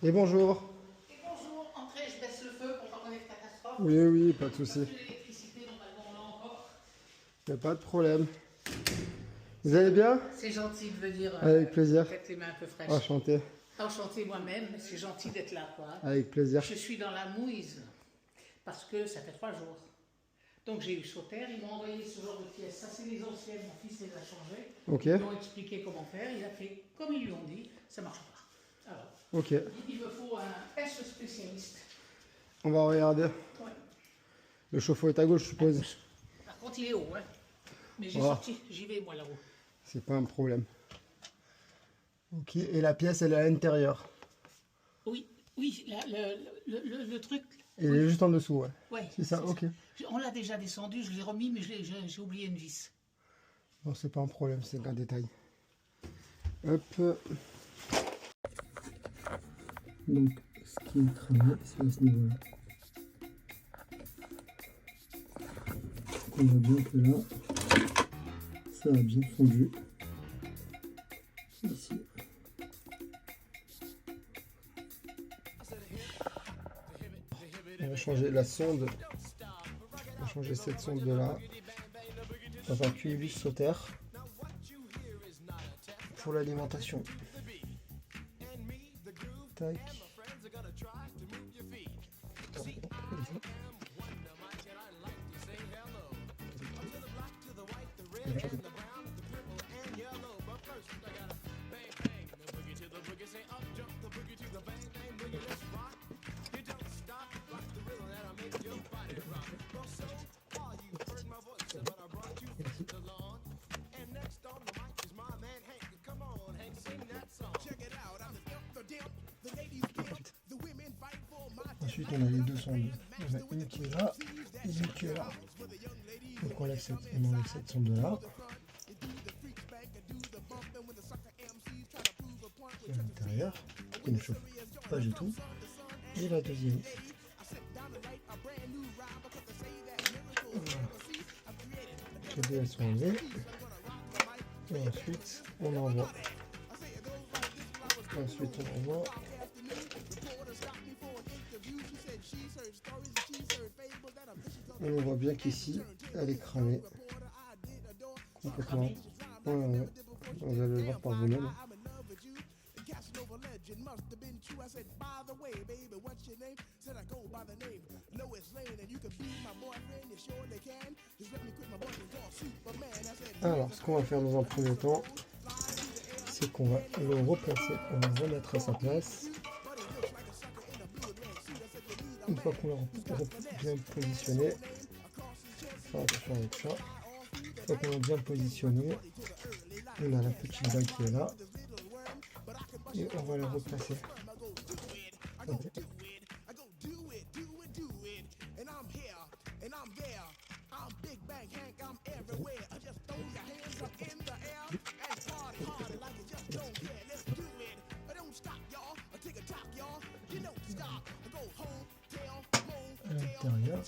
Et bonjour. Et bonjour, entrez, je baisse le feu pour pas qu'on ait de catastrophe. Oui, oui, pas de souci. Parce que l'électricité, normalement, on l'a encore. Il n'y a pas de problème. Vous allez bien? C'est gentil de venir Avec plaisir. avec les mains un peu fraîches. Enchanté. Enchanté moi-même, mais c'est gentil d'être là, quoi. Avec plaisir. Je suis dans la mouise, parce que ça fait 3 jours. Donc j'ai eu Sauter, ils m'ont envoyé ce genre de pièces. Ça, c'est les anciennes, mon fils les a changées. Ok. Ils m'ont expliqué comment faire, il a fait comme ils lui ont dit, ça marche pas. Alors, Ok. il me faut un S spécialiste. On va regarder. Ouais. Le chauffe-eau est à gauche, je suppose. Par contre, il est haut, hein. Mais j'ai Oh. sorti, j'y vais moi là-haut. C'est pas un problème. Ok. Et la pièce, elle est à l'intérieur. Oui, oui, le truc. Elle est juste en dessous, ouais. Ouais, C'est ça, ok. On l'a déjà descendu, je l'ai remis, mais j'ai oublié une vis. Bon, c'est pas un problème, c'est qu'un détail. Hop. Donc, ce qui est cramé, c'est à ce niveau-là. On voit bien que là, ça a bien fondu. Ici. On va changer la sonde. On va changer cette sonde de là. Dans un cumulus Sauter. Pour l'alimentation. Tac. Ensuite, on a les deux sondes. On a une qui est là et une qui est là. Donc on enlève cette sonde là. Qui est à l'intérieur, qui ne chauffe pas du tout. Et la deuxième. Voilà. Les deux elles sont enlevées. Et ensuite, on envoie. Ensuite, on envoie. Et on voit bien qu'ici, elle est cramée. Complètement. Ouais. Vous allez le voir par vous-même. Alors, ce qu'on va faire dans un premier temps, c'est qu'on va le replacer, on va le remettre à sa place. Une fois qu'on l'a bien positionné, faire attention avec ça. Une fois qu'on l'a bien positionné, on a la petite bague qui est là. Et on va la replacer. Okay. À l'intérieur,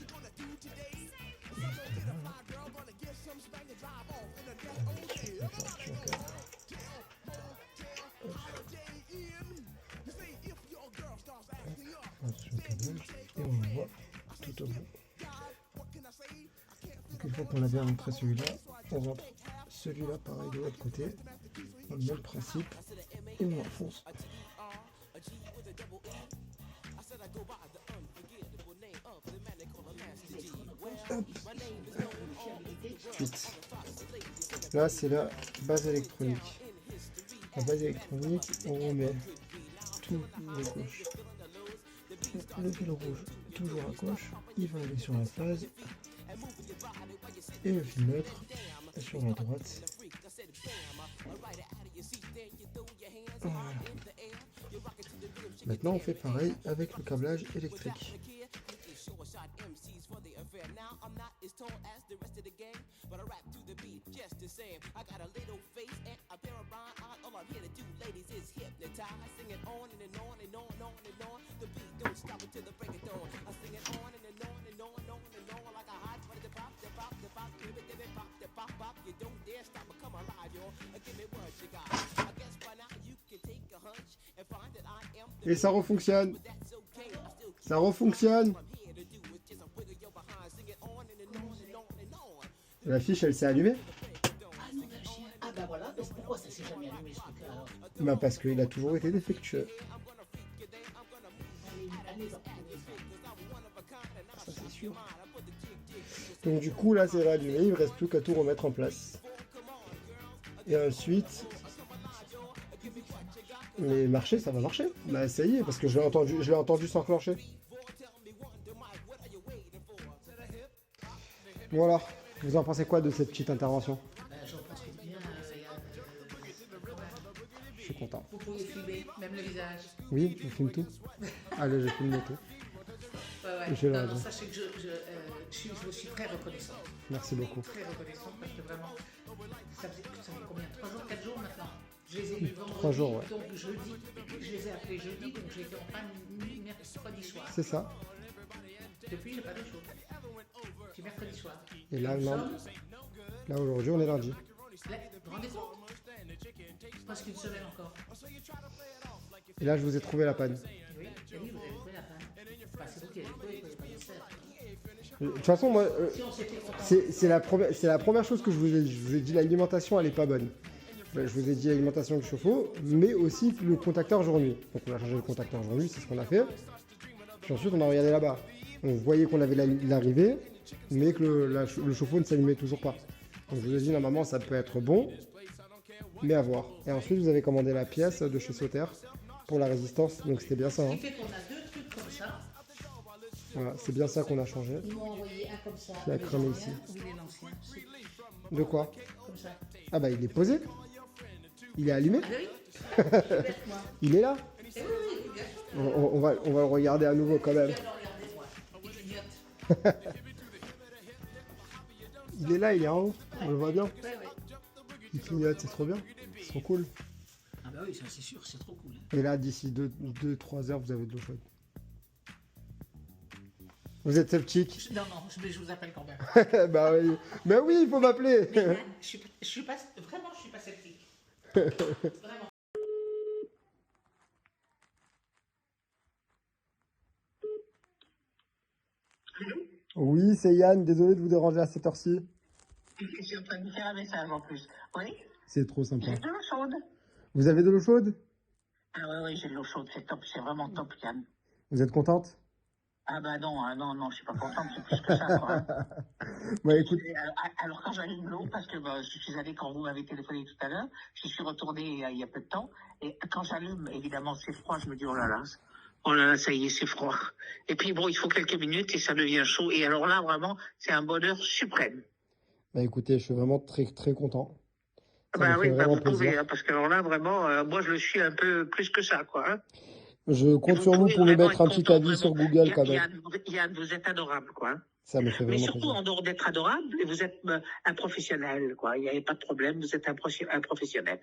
et on le voit tout au bout. Donc une fois qu'on a bien rentré celui-là, on rentre celui-là pareil de l'autre côté, dans le même principe, et on enfonce. Hop. Ensuite, là c'est la base électronique. La base électronique, on remet tout de gauche. Le fil rouge toujours à gauche, il va aller sur la phase. Et le fil neutre sur la droite. Voilà. Maintenant on fait pareil avec le câblage électrique. Et ça refonctionne. Ça refonctionne. La fiche, elle s'est allumée? Ah non, le chien. Ah bah voilà, mais pourquoi ça s'est jamais allumé ce truc-là alors? Bah parce qu'il a toujours été défectueux. Allez, ça c'est sûr. Donc du coup là c'est réallumé, il ne reste plus qu'à tout remettre en place. Et ensuite, mais marcher, ça va marcher. Bah ça y est, parce que je l'ai entendu s'enclencher. Voilà. Vous en pensez quoi de cette petite intervention? J'en pense que bien, Je suis content. vous pouvez filmer, même le visage. Oui, je filme tout. Allez, je filme tout. Ouais. J'ai Non, raison. sachez que je suis très reconnaissante. Merci beaucoup. Très reconnaissante parce que vraiment, ça fait combien? 3 jours, 4 jours maintenant? Je les ai vus vendredi, 3 jours, ouais. donc jeudi, je les ai appelés jeudi, donc j'ai été en panne mercredi soir. C'est ça. Depuis, j'ai pas de chaud. C'est mercredi soir. Et là, Nous non. sommes- Là aujourd'hui, on est lundi. Là, vous vous rendez compte? Presque une semaine encore. Et là, je vous ai trouvé la panne. Oui, j'ai dit, vous avez trouvé la panne. Enfin, c'est vous qui avez trouvé, quoi, il n'y a pas de mystère. De toute façon, moi, Si on s'était content. c'est la première chose que je vous ai dit. Je vous ai dit l'alimentation, elle est pas bonne. Je vous ai dit l'alimentation du chauffe-eau, mais aussi le contacteur jour-nuit. Donc on a changé le contacteur jour-nuit, c'est ce qu'on a fait. Puis ensuite, on a regardé là-bas. On voyait qu'on avait l'arrivée, mais que le chauffe-eau ne s'allumait toujours pas. Donc je vous ai dit, normalement, ça peut être bon, mais à voir. Et ensuite, vous avez commandé la pièce de chez Sauter pour la résistance. Donc c'était bien ça. Ce Hein. qui fait qu'on a 2 trucs comme ça. Voilà, c'est bien ça qu'on a changé. Ils m'ont envoyé un comme ça. Qui a le cramé ancien, ici. ou il est l'ancien. C'est De quoi? comme ça. Ah bah il est posé. Il est allumé. Ah oui, je vais moi. Il est là. Eh oui, oui, bien sûr. On va le regarder à nouveau quand même. Viens le regarder, moi. Il clignote. Il est là, il est en haut. On le voit bien. Ouais. Il clignote, c'est trop bien. C'est trop cool. Ah bah oui, ça c'est sûr, c'est trop cool. Et là, d'ici 2-3 heures, vous avez de l'eau chaude. Vous êtes sceptique? Non, mais je vous appelle quand même. Bah oui. Mais oui, il faut m'appeler. Mais Yann, je suis pas, vraiment, je suis pas sceptique. Vraiment. Oui, c'est Yann. Désolé de vous déranger à cette heure-ci. Je suis en train de faire un message en plus. Oui, C'est trop sympa. j'ai de l'eau chaude. Vous avez de l'eau chaude? Ah oui, j'ai de l'eau chaude, c'est top, c'est vraiment top, Yann. Vous êtes contente? Ah bah non, non, je suis pas contente, c'est plus que ça, quoi. Bah écoute, Alors quand j'allume l'eau, parce que bah, je suis allé quand vous m'avez téléphoné tout à l'heure, je suis retourné il y a peu de temps, et quand j'allume, évidemment, c'est froid, je me dis, oh là là, ça y est, c'est froid. Et puis bon, il faut quelques minutes et ça devient chaud, et alors là, vraiment, c'est un bonheur suprême. bah écoutez, je suis vraiment très très content. Ça Bah me oui, fait bah vraiment vous pouvez, plaisir. hein, parce que alors là, vraiment, moi je le suis un peu plus que ça, quoi. Hein. Je compte Vous sur vous pouvez pour me vraiment mettre un être petit content, avis sur vraiment. Google quand même. Yann, vous êtes adorable, quoi. Hein. Ça me fait Mais vraiment surtout, plaisir. en dehors d'être adorable, vous êtes un professionnel, quoi. Il n'y avait pas de problème, vous êtes un professionnel.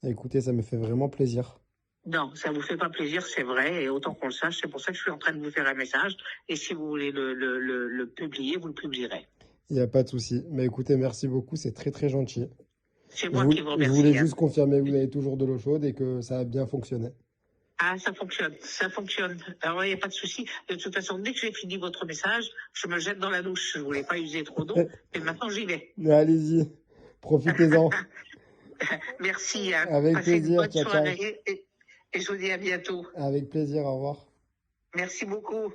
Écoutez, ça me fait vraiment plaisir. Non, ça vous fait pas plaisir, c'est vrai, et autant qu'on le sache, c'est pour ça que je suis en train de vous faire un message, et si vous voulez le publier, vous le publierez. Il n'y a pas de souci. Mais écoutez, merci beaucoup, c'est très très gentil. C'est Je, moi qui vous je remercie. voulais Yann. juste confirmer que vous avez toujours de l'eau chaude et que ça a bien fonctionné. Ah, ça fonctionne, ça fonctionne. Alors, il n'y a pas de souci. De toute façon, dès que j'ai fini votre message, je me jette dans la douche. Je voulais pas user trop d'eau, mais maintenant j'y vais. Allez-y, profitez-en. Merci, Yann. Avec Passez une plaisir, bonne ciao, ciao. soirée, et je vous dis à bientôt. Avec plaisir, au revoir. Merci beaucoup.